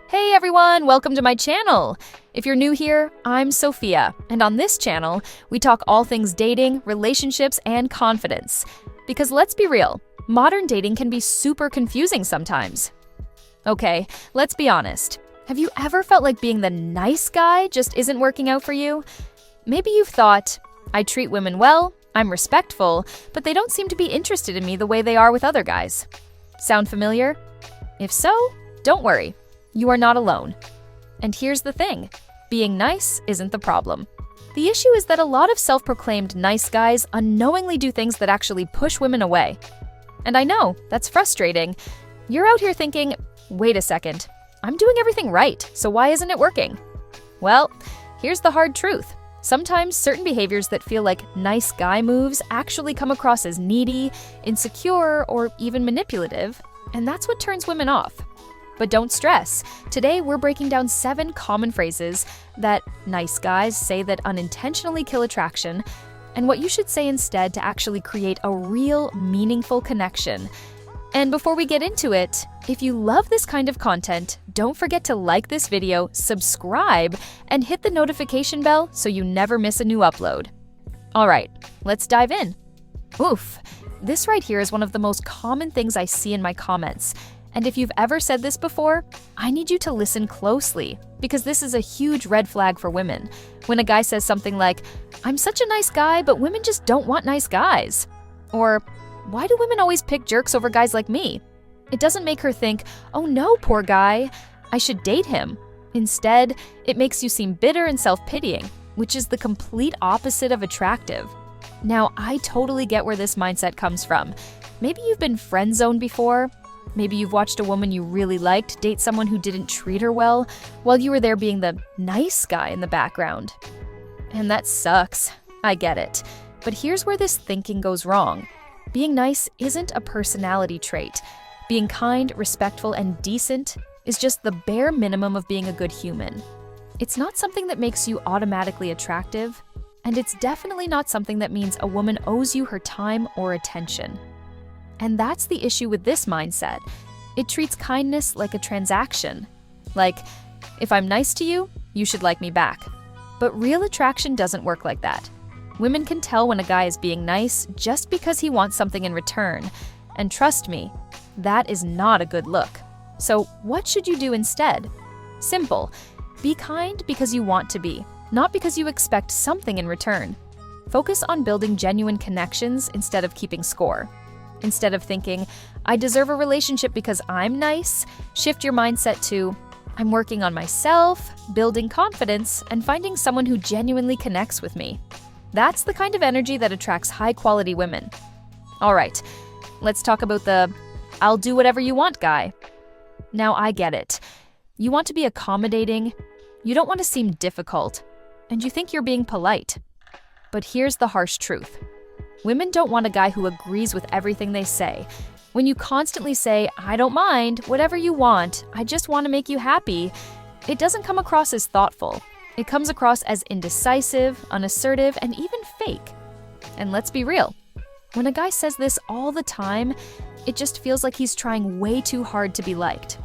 Hey everyone, welcome to my channel. If you're new here, I'm Sophia, and on this channel, we talk all things dating, relationships, and confidence. Because let's be real, modern dating can be super confusing sometimes. Okay, let's be honest. Have you ever felt like being the nice guy just isn't working out for you? Maybe you've thought, I treat women well, I'm respectful, but they don't seem to be interested in me the way they are with other guys. Sound familiar? If so, don't worry. You are not alone. And here's the thing, being nice isn't the problem. The issue is that a lot of self-proclaimed nice guys unknowingly do things that actually push women away. And I know, that's frustrating. You're out here thinking, wait a second, I'm doing everything right, so why isn't it working? Well, here's the hard truth. Sometimes certain behaviors that feel like nice guy moves actually come across as needy, insecure, or even manipulative, and that's what turns women off. But don't stress. Today, we're breaking down 7 common phrases that nice guys say that unintentionally kill attraction, and what you should say instead to actually create a real, meaningful connection. And before we get into it, if you love this kind of content, don't forget to like this video, subscribe, and hit the notification bell so you never miss a new upload. All right, let's dive in. Oof, this right here is one of the most common things I see in my comments. And if you've ever said this before, I need you to listen closely, because this is a huge red flag for women. When a guy says something like, I'm such a nice guy, but women just don't want nice guys. Or, why do women always pick jerks over guys like me? It doesn't make her think, oh no, poor guy, I should date him. Instead, it makes you seem bitter and self-pitying, which is the complete opposite of attractive. Now, I totally get where this mindset comes from. Maybe you've been friend-zoned before. Maybe you've watched a woman you really liked date someone who didn't treat her well, while you were there being the nice guy in the background. And that sucks. I get it. But here's where this thinking goes wrong. Being nice isn't a personality trait. Being kind, respectful, and decent is just the bare minimum of being a good human. It's not something that makes you automatically attractive, and it's definitely not something that means a woman owes you her time or attention. And that's the issue with this mindset. It treats kindness like a transaction. Like, if I'm nice to you, you should like me back. But real attraction doesn't work like that. Women can tell when a guy is being nice just because he wants something in return. And trust me, that is not a good look. So what should you do instead? Simple. Be kind because you want to be, not because you expect something in return. Focus on building genuine connections instead of keeping score. Instead of thinking, I deserve a relationship because I'm nice, shift your mindset to, I'm working on myself, building confidence, and finding someone who genuinely connects with me. That's the kind of energy that attracts high-quality women. All right, let's talk about the I'll do whatever you want guy. Now, I get it. You want to be accommodating, you don't want to seem difficult, and you think you're being polite. But here's the harsh truth. Women don't want a guy who agrees with everything they say. When you constantly say, I don't mind, whatever you want, I just want to make you happy, it doesn't come across as thoughtful. It comes across as indecisive, unassertive, and even fake. And let's be real. When a guy says this all the time, it just feels like he's trying way too hard to be liked.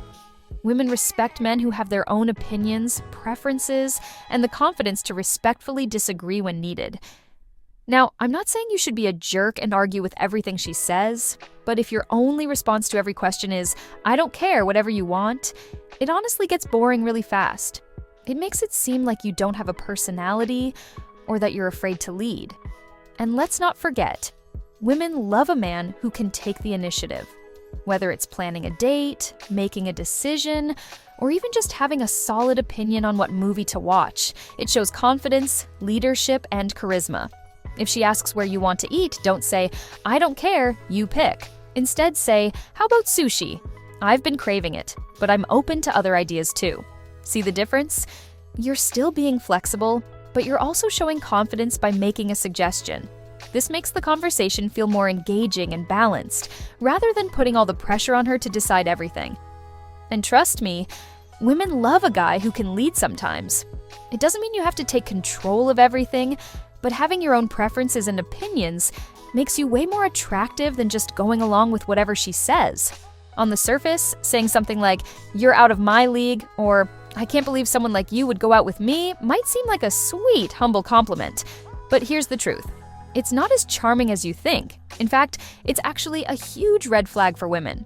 Women respect men who have their own opinions, preferences, and the confidence to respectfully disagree when needed. Now, I'm not saying you should be a jerk and argue with everything she says, but if your only response to every question is, I don't care, whatever you want, it honestly gets boring really fast. It makes it seem like you don't have a personality or that you're afraid to lead. And let's not forget, women love a man who can take the initiative. Whether it's planning a date, making a decision, or even just having a solid opinion on what movie to watch, it shows confidence, leadership, and charisma. If she asks where you want to eat, don't say, I don't care, you pick. Instead say, how about sushi? I've been craving it, but I'm open to other ideas too. See the difference? You're still being flexible, but you're also showing confidence by making a suggestion. This makes the conversation feel more engaging and balanced, rather than putting all the pressure on her to decide everything. And trust me, women love a guy who can lead sometimes. It doesn't mean you have to take control of everything, but having your own preferences and opinions makes you way more attractive than just going along with whatever she says. On the surface, saying something like, "You're out of my league," or "I can't believe someone like you would go out with me," might seem like a sweet, humble compliment. But here's the truth. It's not as charming as you think. In fact, it's actually a huge red flag for women.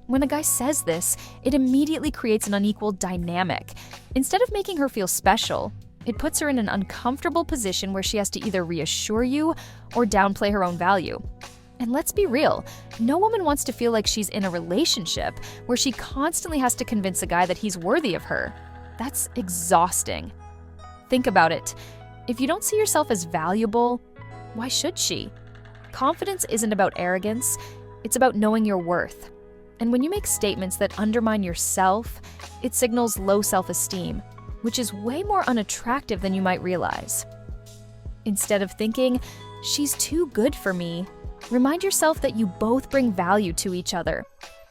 When a guy says this, it immediately creates an unequal dynamic. Instead of making her feel special, it puts her in an uncomfortable position where she has to either reassure you or downplay her own value. And let's be real, no woman wants to feel like she's in a relationship where she constantly has to convince a guy that he's worthy of her. That's exhausting. Think about it. If you don't see yourself as valuable, why should she? Confidence isn't about arrogance, it's about knowing your worth. And when you make statements that undermine yourself, it signals low self-esteem, which is way more unattractive than you might realize. Instead of thinking, "She's too good for me," remind yourself that you both bring value to each other.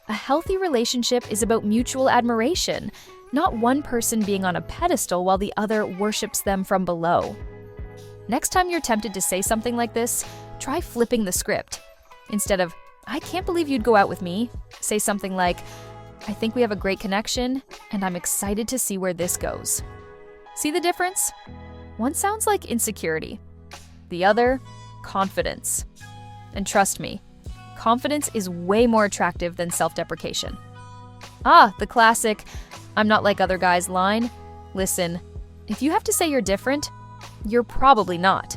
A healthy relationship is about mutual admiration, not one person being on a pedestal while the other worships them from below. Next time you're tempted to say something like this, try flipping the script. Instead of, "I can't believe you'd go out with me," say something like, "I think we have a great connection, and I'm excited to see where this goes." See the difference? One sounds like insecurity. The other, confidence. And trust me, confidence is way more attractive than self-deprecation. The classic, "I'm not like other guys" line. Listen, if you have to say you're different, you're probably not.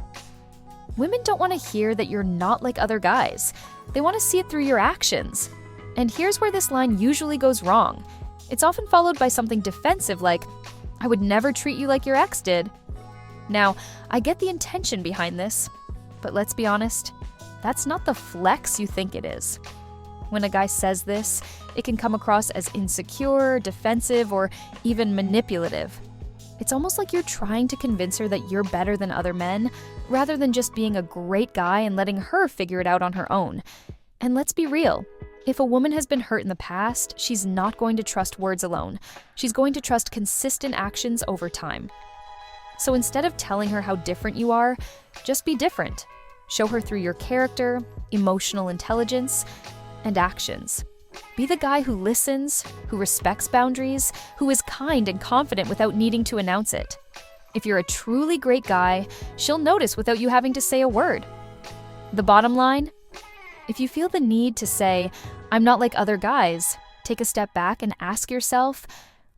Women don't want to hear that you're not like other guys. They want to see it through your actions. And here's where this line usually goes wrong. It's often followed by something defensive like, "I would never treat you like your ex did." Now, I get the intention behind this, but let's be honest, that's not the flex you think it is. When a guy says this, it can come across as insecure, defensive, or even manipulative. It's almost like you're trying to convince her that you're better than other men, rather than just being a great guy and letting her figure it out on her own. And let's be real. If a woman has been hurt in the past, she's not going to trust words alone. She's going to trust consistent actions over time. So instead of telling her how different you are, just be different. Show her through your character, emotional intelligence, and actions. Be the guy who listens, who respects boundaries, who is kind and confident without needing to announce it. If you're a truly great guy, she'll notice without you having to say a word. The bottom line? If you feel the need to say, "I'm not like other guys," take a step back and ask yourself,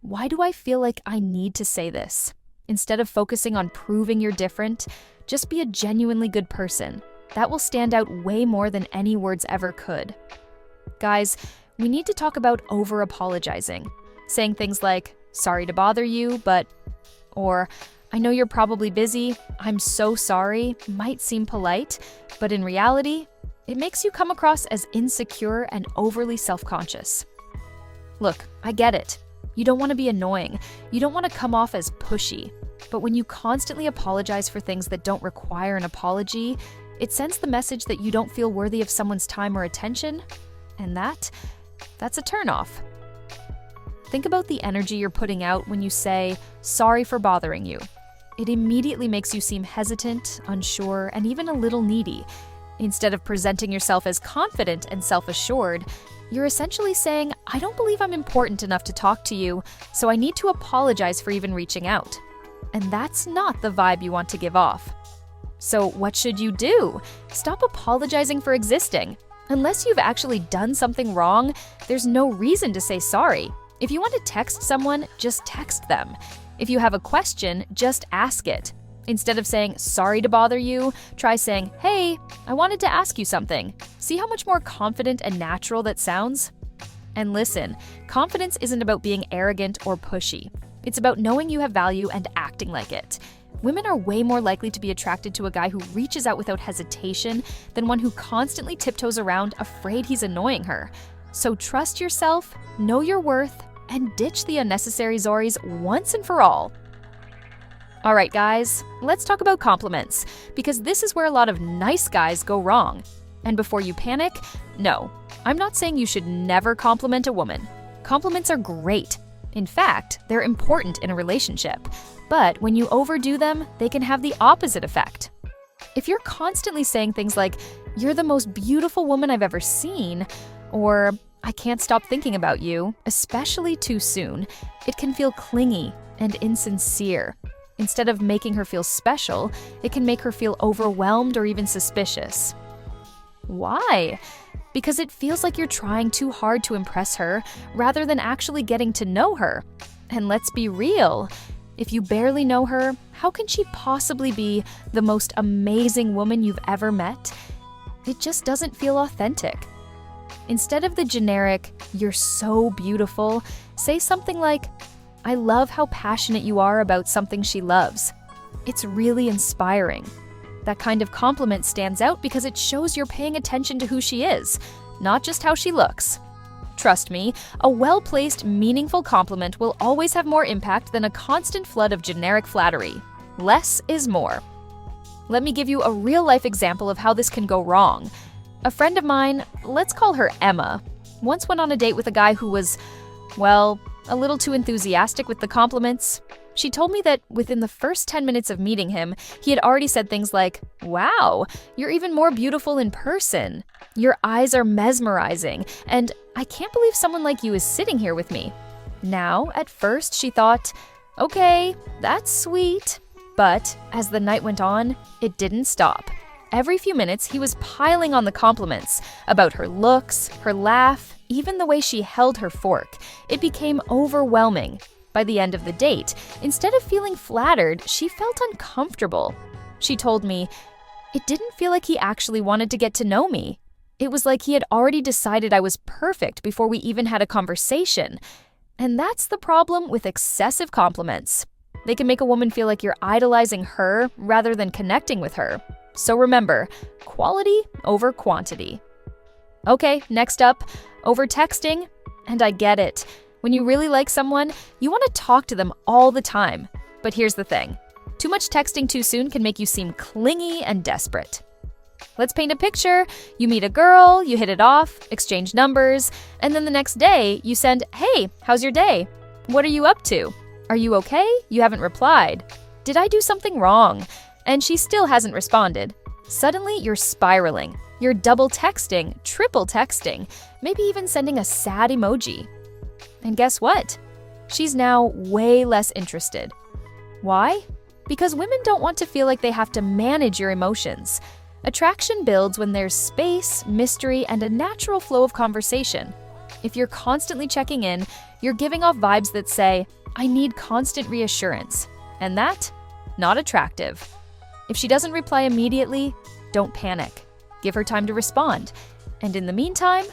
why do I feel like I need to say this? Instead of focusing on proving you're different, just be a genuinely good person. That will stand out way more than any words ever could. Guys, we need to talk about over-apologizing. Saying things like, "Sorry to bother you, but," or "I know you're probably busy, I'm so sorry," might seem polite, but in reality, it makes you come across as insecure and overly self-conscious. Look, I get it. You don't want to be annoying. You don't want to come off as pushy. But when you constantly apologize for things that don't require an apology, it sends the message that you don't feel worthy of someone's time or attention, and that's a turnoff. Think about the energy you're putting out when you say, "Sorry for bothering you." It immediately makes you seem hesitant, unsure, and even a little needy. Instead of presenting yourself as confident and self-assured, you're essentially saying, "I don't believe I'm important enough to talk to you, so I need to apologize for even reaching out." And that's not the vibe you want to give off. So what should you do? Stop apologizing for existing. Unless you've actually done something wrong, there's no reason to say sorry. If you want to text someone, just text them. If you have a question, just ask it. Instead of saying, "Sorry to bother you," try saying, "Hey, I wanted to ask you something." See how much more confident and natural that sounds? And listen, confidence isn't about being arrogant or pushy. It's about knowing you have value and acting like it. Women are way more likely to be attracted to a guy who reaches out without hesitation than one who constantly tiptoes around afraid he's annoying her. So trust yourself, know your worth, and ditch the unnecessary Zoris once and for all. All right, guys, let's talk about compliments, because this is where a lot of nice guys go wrong. And before you panic, no, I'm not saying you should never compliment a woman. Compliments are great. In fact, they're important in a relationship. But when you overdo them, they can have the opposite effect. If you're constantly saying things like, "You're the most beautiful woman I've ever seen," or I can't stop thinking about you, especially too soon, it can feel clingy and insincere. Instead of making her feel special, it can make her feel overwhelmed or even suspicious. Why? Because it feels like you're trying too hard to impress her rather than actually getting to know her. And let's be real, if you barely know her, how can she possibly be the most amazing woman you've ever met? It just doesn't feel authentic. Instead of the generic, "You're so beautiful," say something like, "I love how passionate you are about something she loves. It's really inspiring." That kind of compliment stands out because it shows you're paying attention to who she is, not just how she looks. Trust me, a well-placed, meaningful compliment will always have more impact than a constant flood of generic flattery. Less is more. Let me give you a real-life example of how this can go wrong. A friend of mine, let's call her Emma, once went on a date with a guy who was, well, a little too enthusiastic with the compliments. She told me that within the first 10 minutes of meeting him, he had already said things like, "Wow, you're even more beautiful in person. Your eyes are mesmerizing, and I can't believe someone like you is sitting here with me." Now, at first, she thought, "Okay, that's sweet." But as the night went on, it didn't stop. Every few minutes, he was piling on the compliments about her looks, her laugh, even the way she held her fork. It became overwhelming. By the end of the date, instead of feeling flattered, she felt uncomfortable. She told me, "It didn't feel like he actually wanted to get to know me. It was like he had already decided I was perfect before we even had a conversation." And that's the problem with excessive compliments. They can make a woman feel like you're idolizing her rather than connecting with her. So remember, quality over quantity. Okay, next up, over texting. And I get it. When you really like someone, you want to talk to them all the time. But here's the thing. Too much texting too soon can make you seem clingy and desperate. Let's paint a picture. You meet a girl, you hit it off, exchange numbers, and then the next day you send, "Hey, how's your day? What are you up to? Are you okay? You haven't replied. Did I do something wrong?" And she still hasn't responded. Suddenly, you're spiraling. You're double texting, triple texting, maybe even sending a sad emoji. And guess what? She's now way less interested. Why? Because women don't want to feel like they have to manage your emotions. Attraction builds when there's space, mystery, and a natural flow of conversation. If you're constantly checking in, you're giving off vibes that say, "I need constant reassurance." And that? Not attractive. If she doesn't reply immediately, don't panic. Give her time to respond. And in the meantime,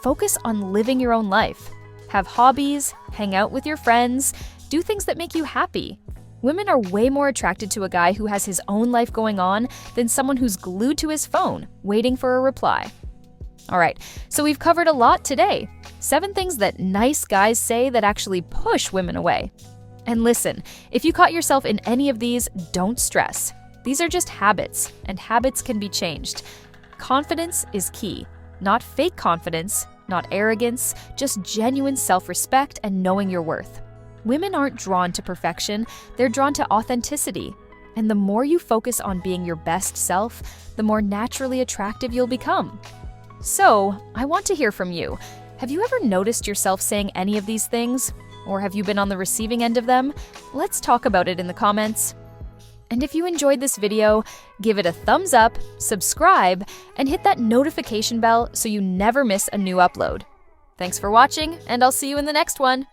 focus on living your own life. Have hobbies, hang out with your friends, do things that make you happy. Women are way more attracted to a guy who has his own life going on than someone who's glued to his phone, waiting for a reply. All right, so we've covered a lot today. 7 things that nice guys say that actually push women away. And listen, if you caught yourself in any of these, don't stress. These are just habits, and habits can be changed. Confidence is key. Not fake confidence, not arrogance, just genuine self-respect and knowing your worth. Women aren't drawn to perfection, they're drawn to authenticity. And the more you focus on being your best self, the more naturally attractive you'll become. So, I want to hear from you. Have you ever noticed yourself saying any of these things? Or have you been on the receiving end of them? Let's talk about it in the comments. And if you enjoyed this video, give it a thumbs up, subscribe, and hit that notification bell so you never miss a new upload. Thanks for watching, and I'll see you in the next one.